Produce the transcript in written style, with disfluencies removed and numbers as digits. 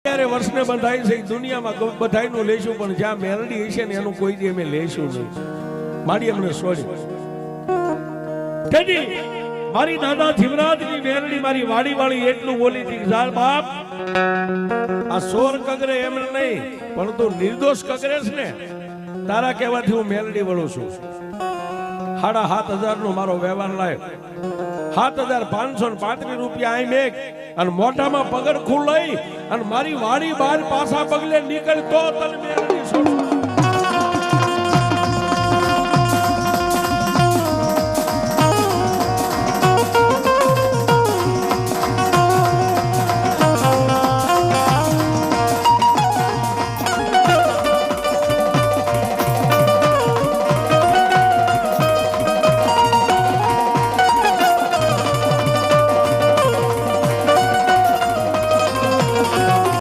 ત્યારે વર્ષને બંધાય છે દુનિયામાં બધાયનું લેશું પણ જ્યાં મેલડી હશે ને એનું કોઈ દી અમે લેશું નહીં. મારી અમને છોડી કેજી મારી દાદા જીવરાજની મેલડી મારી વાડી વાળી એટલું બોલી હતી ઝાલ બાપ આ સોર કગરે એમ નહીં પણ તું નિર્દોષ કગરે છે ને તારા કહેવાથી હું મેલડી વળું છું. 7,500 નો મારો વ્યવહાર લાય 7,535 રૂપિયા આઈ મેક અને મોઢામાં પગડ ખુલ્લઈ અને મારી વાડી બહાર પાછા પગલે નીકળ તો તને મેલડી છોડું.